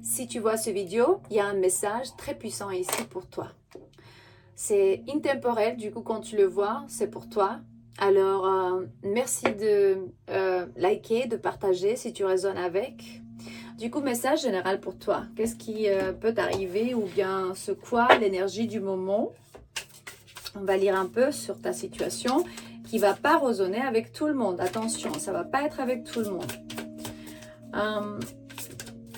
Si tu vois cette vidéo, il y a un message très puissant ici pour toi. C'est intemporel, du coup quand tu le vois, c'est pour toi. Alors, merci de liker, de partager si tu résonnes avec. Du coup, message général pour toi. Qu'est-ce qui peut t'arriver ou bien c'est quoi l'énergie du moment? On va lire un peu sur ta situation qui ne va pas résonner avec tout le monde. Attention, ça ne va pas être avec tout le monde.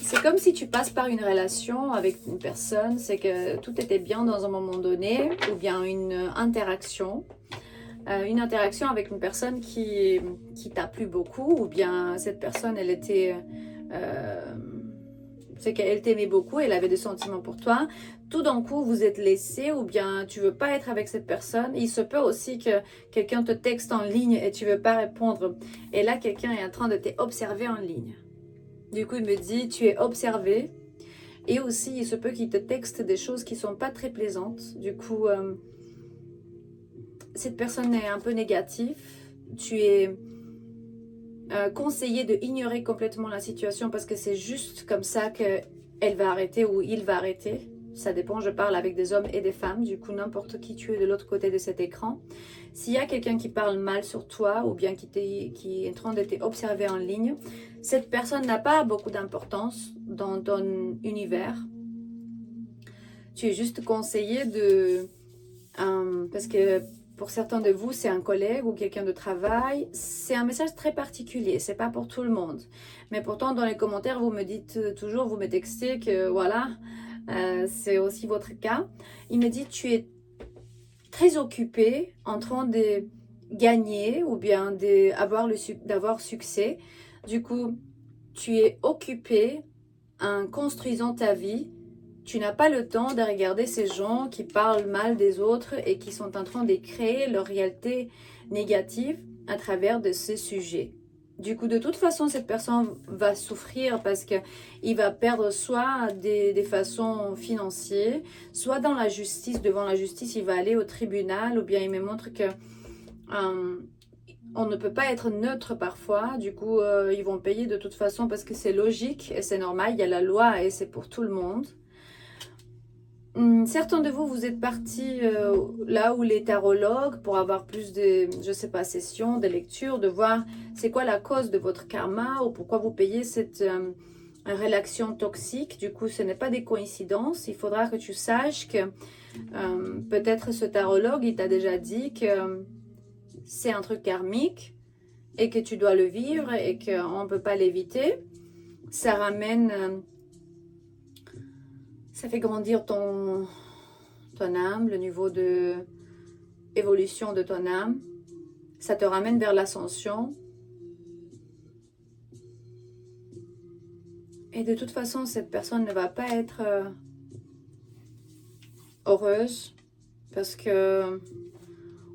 C'est comme si tu passes par une relation avec une personne, c'est que tout était bien dans un moment donné, ou bien une interaction avec une personne qui t'a plu beaucoup, ou bien cette personne, elle était... c'est qu'elle t'aimait beaucoup, elle avait des sentiments pour toi. Tout d'un coup, vous êtes laissé, ou bien tu veux pas être avec cette personne. Il se peut aussi que quelqu'un te texte en ligne et tu veux pas répondre. Et là, quelqu'un est en train de t'observer en ligne. Du coup, il me dit, tu es observé. Et aussi, il se peut qu'il te texte des choses qui sont pas très plaisantes. Du coup, cette personne est un peu négative. Tu es conseillé de ignorer complètement la situation parce que c'est juste comme ça qu'elle va arrêter ou il va arrêter. Ça dépend, je parle avec des hommes et des femmes. Du coup, n'importe qui tu es de l'autre côté de cet écran. S'il y a quelqu'un qui parle mal sur toi ou bien qui est en train de t'observer en ligne, cette personne n'a pas beaucoup d'importance dans ton univers. Tu es juste conseillé de... parce que pour certains de vous, c'est un collègue ou quelqu'un de travail. C'est un message très particulier, c'est pas pour tout le monde. Mais pourtant, dans les commentaires, vous me dites toujours, vous me textez que voilà, c'est aussi votre cas. Il me dit, tu es très occupé en train de gagner ou bien d'avoir succès. Du coup, tu es occupé en construisant ta vie. Tu n'as pas le temps de regarder ces gens qui parlent mal des autres et qui sont en train de créer leur réalité négative à travers de ces sujets. Du coup, de toute façon, cette personne va souffrir parce qu'il va perdre soit des façons financières, soit dans la justice. Devant la justice, il va aller au tribunal ou bien il me montre que on ne peut pas être neutre parfois. Du coup, ils vont payer de toute façon parce que c'est logique et c'est normal. Il y a la loi et c'est pour tout le monde. Certains de vous, vous êtes partis là où les tarologues pour avoir plus de, je sais pas, sessions, de lectures, de voir c'est quoi la cause de votre karma ou pourquoi vous payez cette relation toxique. Du coup, ce n'est pas des coïncidences. Il faudra que tu saches que peut-être ce tarologue, il t'a déjà dit que c'est un truc karmique et que tu dois le vivre et qu'on ne peut pas l'éviter. Ça ramène... ça fait grandir ton âme, le niveau de évolution de ton âme. Ça te ramène vers l'ascension. Et de toute façon, cette personne ne va pas être heureuse parce que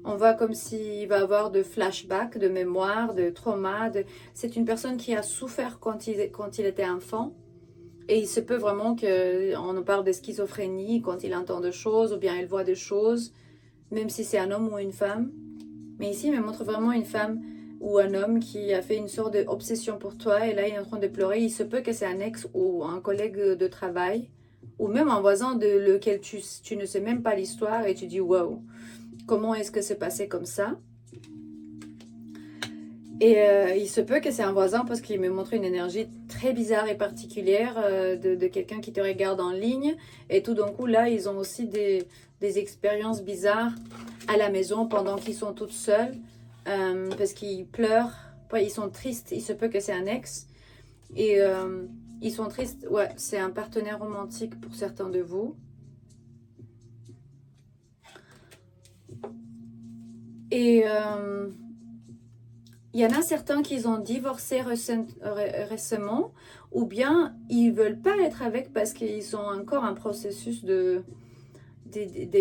on voit comme s'il va avoir de flashbacks, de mémoire, de trauma. C'est une personne qui a souffert quand il était enfant. Et il se peut vraiment qu'on parle de schizophrénie quand il entend des choses ou bien il voit des choses, même si c'est un homme ou une femme. Mais ici, il me montre vraiment une femme ou un homme qui a fait une sorte d'obsession pour toi et là, il est en train de pleurer. Il se peut que c'est un ex ou un collègue de travail ou même un voisin de lequel tu ne sais même pas l'histoire et tu dis « Wow, comment est-ce que c'est passé comme ça ?» Et il se peut que c'est un voisin parce qu'il me montre une énergie très bizarre et particulière de quelqu'un qui te regarde en ligne. Et tout d'un coup, là, ils ont aussi des expériences bizarres à la maison pendant qu'ils sont toutes seules. Parce qu'ils pleurent, ils sont tristes. Il se peut que c'est un ex. Et ils sont tristes. Ouais, c'est un partenaire romantique pour certains de vous. Et... il y en a certains qui ont divorcé récemment ou bien ils ne veulent pas être avec parce qu'ils ont encore un processus de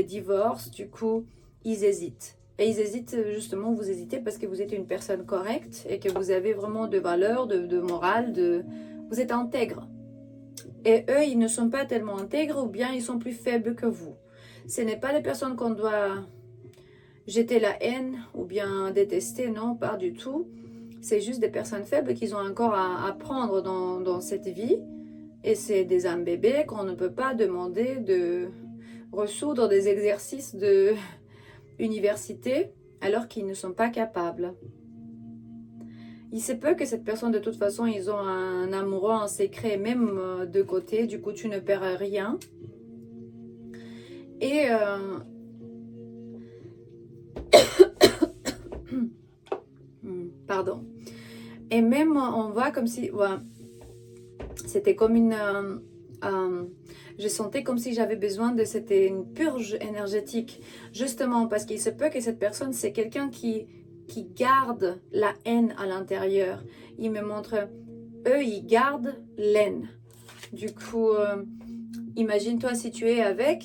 divorce. Du coup, ils hésitent. Et ils hésitent justement, vous hésitez parce que vous êtes une personne correcte et que vous avez vraiment de valeurs, de morale, vous êtes intègre. Et eux, ils ne sont pas tellement intègres ou bien ils sont plus faibles que vous. Ce n'est pas les personnes qu'on doit jeter la haine ou bien détester, non, pas du tout. C'est juste des personnes faibles qui ont encore à apprendre dans cette vie Et c'est des âmes bébés qu'on ne peut pas demander de ressoudre des exercices de université alors qu'ils ne sont pas capables. Il se peut que cette personne, de toute façon, ils ont un amoureux en secret, même de côté, du coup tu ne perds rien. Et pardon. Et même on voit comme si, ouais, c'était comme une, je sentais comme si j'avais besoin de, c'était une purge énergétique, justement parce qu'il se peut que cette personne, c'est quelqu'un qui garde la haine à l'intérieur. Il me montre, eux, ils gardent l'haine. Du coup, imagine-toi si tu es avec,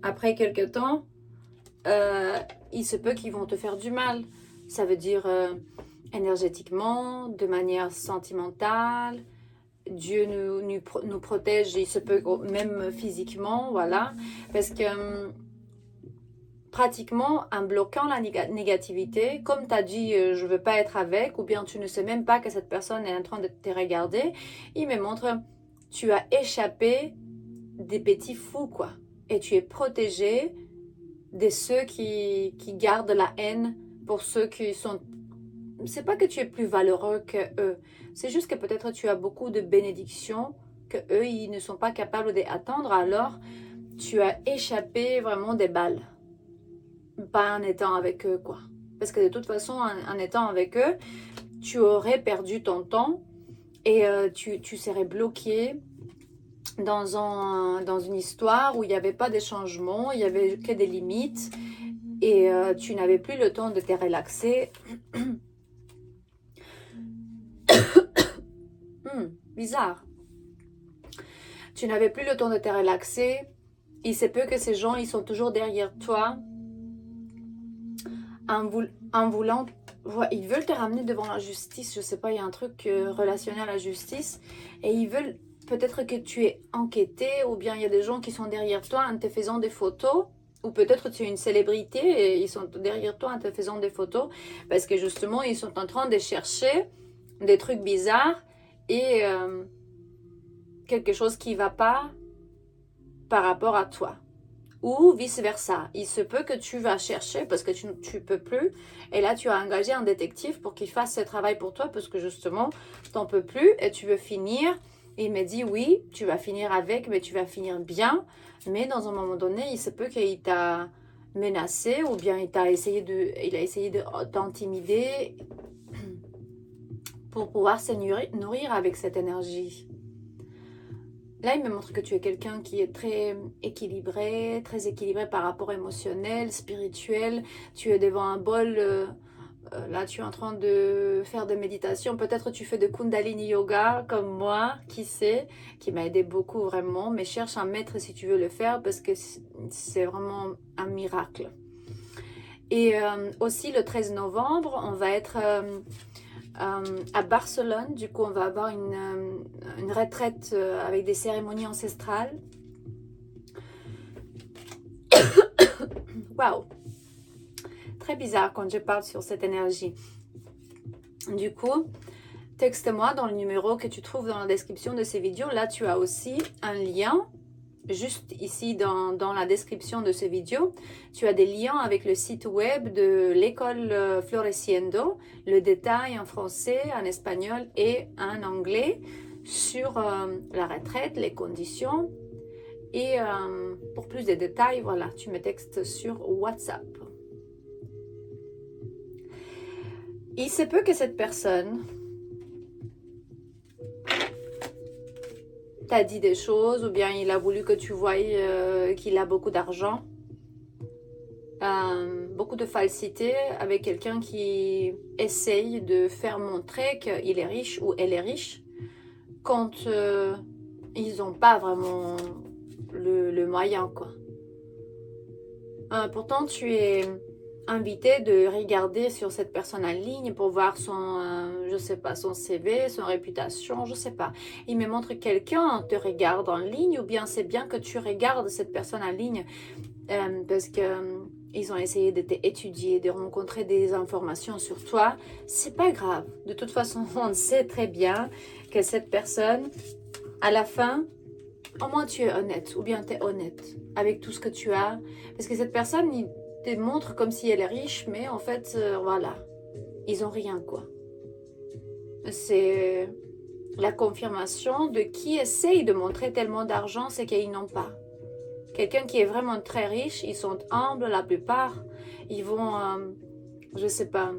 après quelques temps, il se peut qu'ils vont te faire du mal. Ça veut dire énergétiquement, de manière sentimentale. Dieu nous protège, il se peut même physiquement, voilà. Parce que pratiquement, en bloquant la négativité, comme tu as dit, je ne veux pas être avec, ou bien tu ne sais même pas que cette personne est en train de te regarder, il me montre, tu as échappé des petits fous, quoi. Et tu es protégé de ceux qui gardent la haine pour ceux qui sont... C'est pas que tu es plus valeureux que eux, c'est juste que peut-être tu as beaucoup de bénédictions que eux ils ne sont pas capables d'attendre, alors tu as échappé vraiment des balles, pas en étant avec eux, quoi. Parce que de toute façon, en étant avec eux, tu aurais perdu ton temps et tu serais bloqué dans une histoire où il n'y avait pas de changement, il n'y avait que des limites et tu n'avais plus le temps de te relaxer. Bizarre. Tu n'avais plus le temps de te relaxer. Il se peut que ces gens, ils sont toujours derrière toi en voulant... Ils veulent te ramener devant la justice. Je sais pas, il y a un truc relationnel à la justice. Et ils veulent peut-être que tu es enquêté, ou bien il y a des gens qui sont derrière toi en te faisant des photos. Ou peut-être tu es une célébrité et ils sont derrière toi en te faisant des photos. Parce que justement, ils sont en train de chercher des trucs bizarres et quelque chose qui ne va pas par rapport à toi. Ou vice-versa. Il se peut que tu vas chercher parce que tu ne peux plus. Et là, tu as engagé un détective pour qu'il fasse ce travail pour toi parce que justement, tu n'en peux plus et tu veux finir. Et il me dit, oui, tu vas finir avec, mais tu vas finir bien. Mais dans un moment donné, il se peut qu'il t'a menacé ou bien il a essayé de t'intimider pour pouvoir se nourrir avec cette énergie. Là, il me montre que tu es quelqu'un qui est très équilibré par rapport émotionnel, spirituel. Tu es devant un bol, là tu es en train de faire de méditation. Peut-être tu fais de Kundalini Yoga comme moi, qui sait, qui m'a aidé beaucoup vraiment. Mais cherche un maître si tu veux le faire parce que c'est vraiment un miracle. Et aussi le 13 novembre, on va être... à Barcelone, du coup on va avoir une retraite avec des cérémonies ancestrales. Waouh, très bizarre quand je parle sur cette énergie. Du coup, texte-moi dans le numéro que tu trouves dans la description de ces vidéos. Là tu as aussi un lien juste ici dans la description de ces vidéos. Tu as des liens avec le site web de l'école Floreciendo, le détail en français, en espagnol et en anglais sur la retraite, les conditions. Et pour plus de détails, voilà, tu me textes sur WhatsApp. Il se peut que cette personne t'a dit des choses ou bien il a voulu que tu voies qu'il a beaucoup d'argent, beaucoup de falsité avec quelqu'un qui essaye de faire montrer qu'il est riche ou elle est riche quand ils n'ont pas vraiment le moyen, quoi. Pourtant tu es invité de regarder sur cette personne en ligne pour voir son, je sais pas, son CV, son réputation, je sais pas. Il me montre que quelqu'un te regarde en ligne ou bien c'est bien que tu regardes cette personne en ligne parce que ils ont essayé de t'étudier, de rencontrer des informations sur toi. C'est pas grave. De toute façon, on sait très bien que cette personne à la fin, au moins tu es honnête, ou bien tu es honnête avec tout ce que tu as. Parce que cette personne, il te montre comme si elle est riche, mais en fait, voilà, ils ont rien, quoi. C'est la confirmation de qui essaye de montrer tellement d'argent, c'est qu'ils n'ont pas. Quelqu'un qui est vraiment très riche, ils sont humbles la plupart. Ils vont, je sais pas,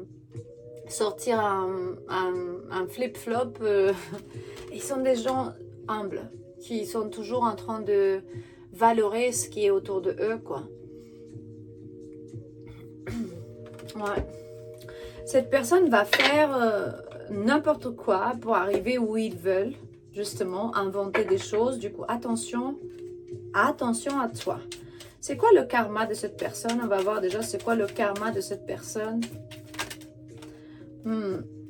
sortir un flip-flop. Ils sont des gens humbles, qui sont toujours en train de valorer ce qui est autour de eux, quoi. Ouais. Cette personne va faire n'importe quoi pour arriver où ils veulent, justement, inventer des choses. Du coup, attention à toi. C'est quoi le karma de cette personne? On va voir déjà c'est quoi le karma de cette personne.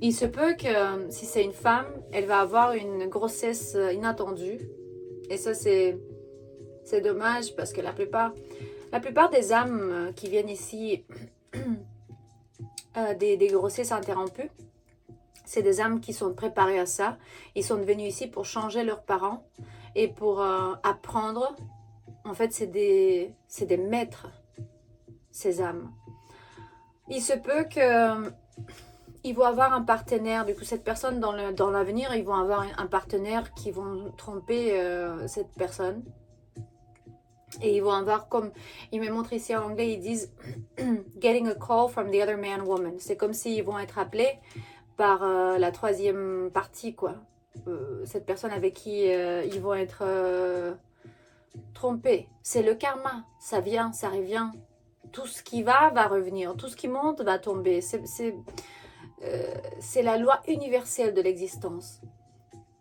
Il se peut que si c'est une femme, elle va avoir une grossesse inattendue. Et ça, c'est dommage parce que la plupart des âmes qui viennent ici, des grossesses interrompues, c'est des âmes qui sont préparées à ça. Ils sont venus ici pour changer leurs parents et pour apprendre. En fait, c'est des maîtres, ces âmes. Il se peut que ils vont avoir un partenaire. Du coup, cette personne, dans l'avenir, ils vont avoir un partenaire qui vont tromper cette personne. Et ils vont avoir comme, ils me montrent ici en anglais, ils disent « getting a call from the other man, woman ». C'est comme s'ils vont être appelés par la troisième partie, quoi. Cette personne avec qui ils vont être trompés. C'est le karma. Ça vient, ça revient. Tout ce qui va revenir. Tout ce qui monte va tomber. C'est la loi universelle de l'existence.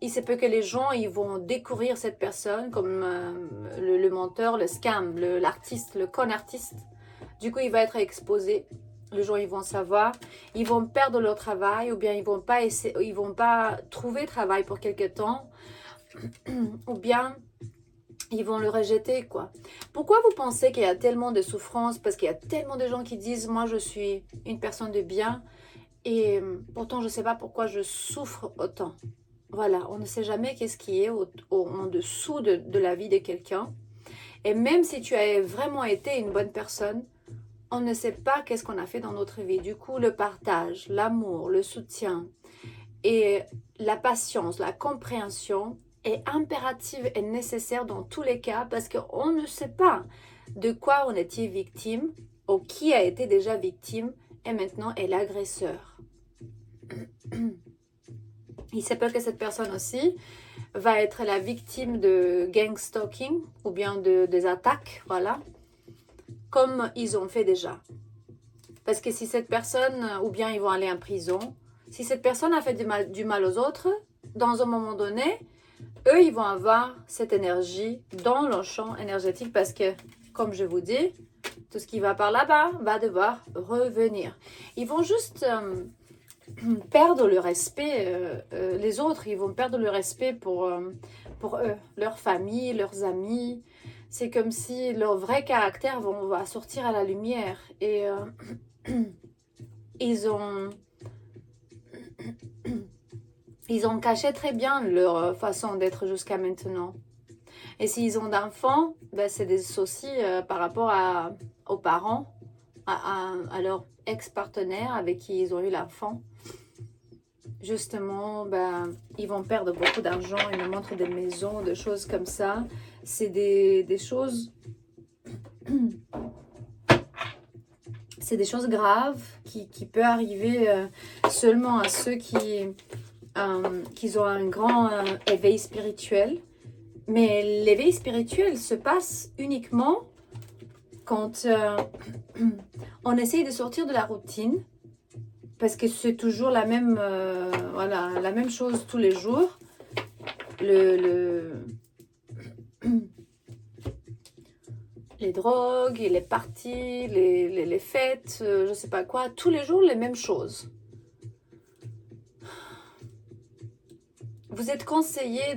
Il se peut que les gens ils vont découvrir cette personne comme le menteur, le scam, l'artiste, le con artiste. Du coup, il va être exposé. Les gens ils vont savoir. Ils vont perdre leur travail ou bien ils vont pas trouver travail pour quelque temps ou bien ils vont le rejeter, quoi. Pourquoi vous pensez qu'il y a tellement de souffrance? Parce qu'il y a tellement de gens qui disent « Moi, je suis une personne de bien et pourtant, je ne sais pas pourquoi je souffre autant. » Voilà, on ne sait jamais qu'est-ce qui est en dessous de la vie de quelqu'un. Et même si tu as vraiment été une bonne personne, on ne sait pas qu'est-ce qu'on a fait dans notre vie. Du coup, le partage, l'amour, le soutien et la patience, la compréhension est impérative et nécessaire dans tous les cas parce qu'on ne sait pas de quoi on était victime ou qui a été déjà victime et maintenant est l'agresseur. Il se peut que cette personne aussi va être la victime de gang stalking ou bien des attaques, voilà, comme ils ont fait déjà. Parce que si cette personne, ou bien ils vont aller en prison, si cette personne a fait du mal aux autres, dans un moment donné, eux, ils vont avoir cette énergie dans leur champ énergétique parce que, comme je vous dis, tout ce qui va par là-bas va devoir revenir. Ils vont juste perdre le respect, les autres, ils vont perdre le respect pour eux, leur famille, leurs amis. C'est comme si leur vrai caractère va sortir à la lumière. Et ils ont caché très bien leur façon d'être jusqu'à maintenant. Et s'ils ont d'enfants, ben c'est des soucis par rapport aux parents, à leur ex-partenaire avec qui ils ont eu l'enfant. Justement, ben, ils vont perdre beaucoup d'argent, ils me montrent des maisons, des choses comme ça. C'est des choses... c'est des choses graves qui peuvent arriver seulement à ceux qui ont un grand éveil spirituel. Mais l'éveil spirituel se passe uniquement quand on essaye de sortir de la routine. Parce que c'est toujours la même, la même chose tous les jours. Les drogues, les parties, les fêtes, je ne sais pas quoi. Tous les jours, les mêmes choses. Vous êtes conseillé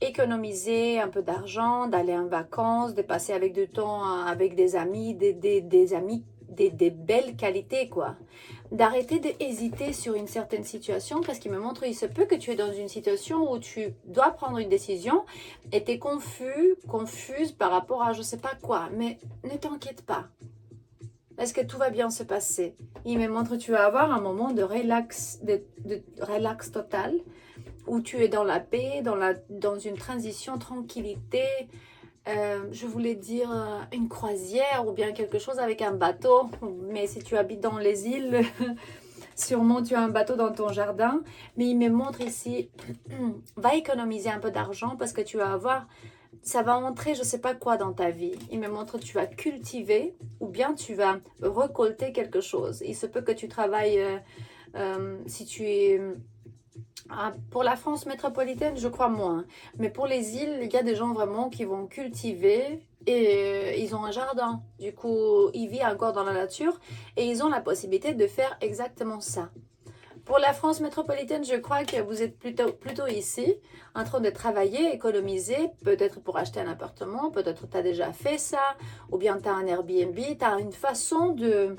d'économiser un peu d'argent, d'aller en vacances, de passer avec du temps avec des amis, des amis des belles qualités, quoi. D'arrêter d'hésiter sur une certaine situation parce qu'il me montre, il se peut que tu es dans une situation où tu dois prendre une décision et tu es confuse par rapport à je sais pas quoi, mais ne t'inquiète pas. Est-ce que tout va bien se passer? Il me montre que tu vas avoir un moment de relax, de relax total où tu es dans la paix, dans une transition, tranquillité. Je voulais dire une croisière ou bien quelque chose avec un bateau. Mais si tu habites dans les îles, sûrement tu as un bateau dans ton jardin. Mais il me montre ici, va économiser un peu d'argent parce que tu vas avoir, ça va entrer je ne sais pas quoi dans ta vie. Il me montre que tu vas cultiver ou bien tu vas récolter quelque chose. Il se peut que tu travailles, si tu es... pour la France métropolitaine, je crois moins. Mais pour les îles, il y a des gens vraiment qui vont cultiver et ils ont un jardin. Du coup, ils vivent encore dans la nature et ils ont la possibilité de faire exactement ça. Pour la France métropolitaine, je crois que vous êtes plutôt ici, en train de travailler, économiser, peut-être pour acheter un appartement, peut-être tu as déjà fait ça, ou bien tu as un Airbnb, tu as une façon de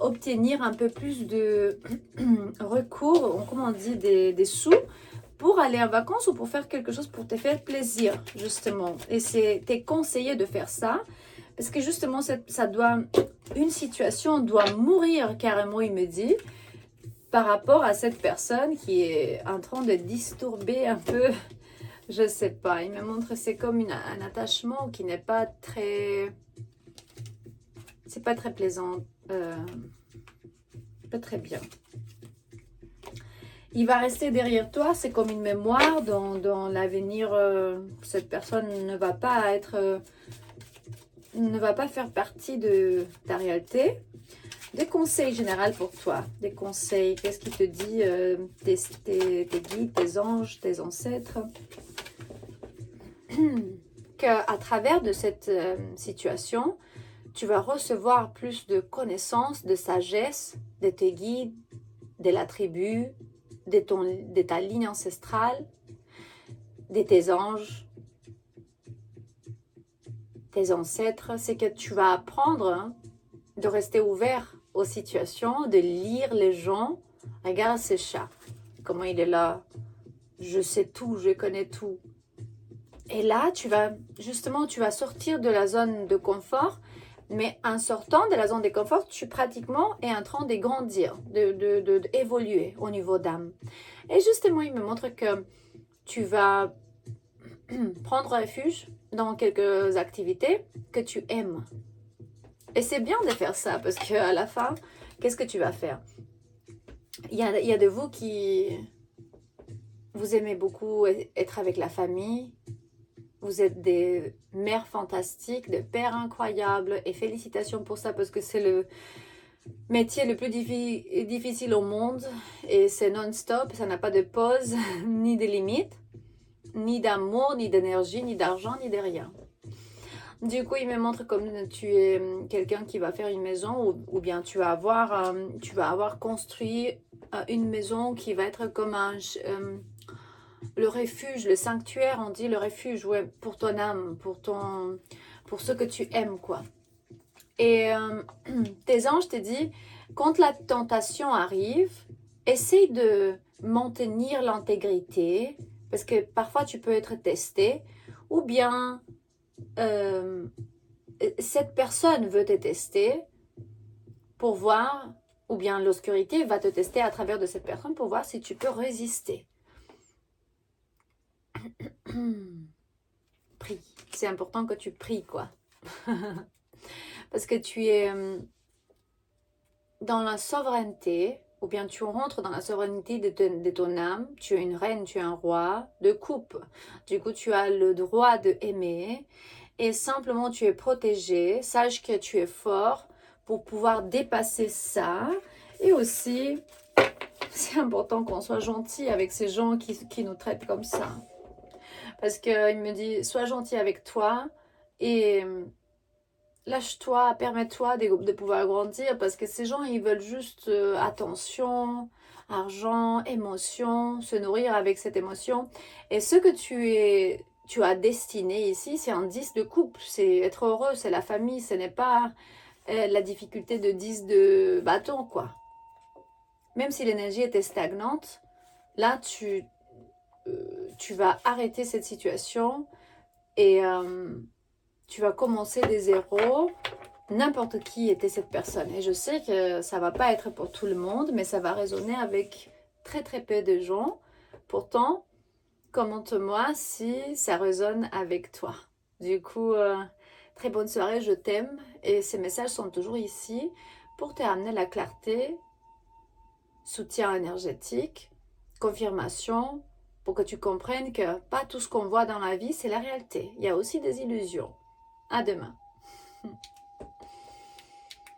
obtenir un peu plus de recours, comment on dit, des sous pour aller en vacances ou pour faire quelque chose pour te faire plaisir, justement. Et t'es conseillé de faire ça parce que justement, une situation doit mourir carrément, il me dit, par rapport à cette personne qui est en train de disturber un peu, je sais pas, il me montre que c'est comme un attachement qui n'est pas très... C'est pas très plaisant, pas très bien. Il va rester derrière toi, c'est comme une mémoire dans l'avenir. Cette personne ne va pas faire partie de ta réalité. Des conseils généraux pour toi, des conseils, qu'est-ce qui te dit tes guides, tes anges, tes ancêtres, qu'à travers de cette situation, tu vas recevoir plus de connaissances, de sagesse de tes guides, de la tribu, de ta ligne ancestrale, de tes anges, tes ancêtres. C'est que tu vas apprendre de rester ouvert aux situations, de lire les gens. Regarde ce chat, comment il est là. Je sais tout, je connais tout. Et là, tu vas sortir de la zone de confort, mais en sortant de la zone de confort, tu pratiquement es en train de grandir, d'évoluer au niveau d'âme. Et justement, il me montre que tu vas prendre refuge dans quelques activités que tu aimes. Et c'est bien de faire ça, parce qu'à la fin, qu'est-ce que tu vas faire? Il y a de vous qui... Vous aimez beaucoup être avec la famille. Vous êtes des mères fantastiques, des pères incroyables. Et félicitations pour ça, parce que c'est le métier le plus difficile au monde. Et c'est non-stop, ça n'a pas de pause, ni de limite, ni d'amour, ni d'énergie, ni d'argent, ni de rien. Du coup, il me montre comme tu es quelqu'un qui va faire une maison ou bien tu vas avoir construit une maison qui va être comme le refuge, le sanctuaire, on dit le refuge, ouais, pour ton âme, pour ce que tu aimes, quoi. Et tes anges te disent, quand la tentation arrive, essaye de maintenir l'intégrité, parce que parfois tu peux être testé, ou bien cette personne veut te tester pour voir, ou bien l'obscurité va te tester à travers de cette personne pour voir si tu peux résister. Prie. C'est important que tu pries, quoi. Parce que tu es dans la souveraineté, ou bien tu rentres dans la souveraineté de ton âme. Tu es une reine, tu es un roi de coupe. Du coup, tu as le droit de aimer. Et simplement, tu es protégé. Sache que tu es fort pour pouvoir dépasser ça. Et aussi, c'est important qu'on soit gentil avec ces gens qui nous traitent comme ça. Parce qu'il me dit, sois gentil avec toi et lâche-toi, permets-toi de pouvoir grandir. Parce que ces gens, ils veulent juste attention, argent, émotion, se nourrir avec cette émotion. Et ce que tu as destiné ici, c'est un 10 de couple. C'est être heureux, c'est la famille, ce n'est pas la difficulté de 10 de bâton, quoi. Même si l'énergie était stagnante, là, tu vas arrêter cette situation et tu vas commencer des zéros. N'importe qui était cette personne. Et je sais que ça va pas être pour tout le monde, mais ça va résonner avec très très peu de gens. Pourtant, commente-moi si ça résonne avec toi. Du coup, très bonne soirée, je t'aime. Et ces messages sont toujours ici pour te amener la clarté, soutien énergétique, confirmation, pour que tu comprennes que pas tout ce qu'on voit dans la vie, c'est la réalité. Il y a aussi des illusions. À demain.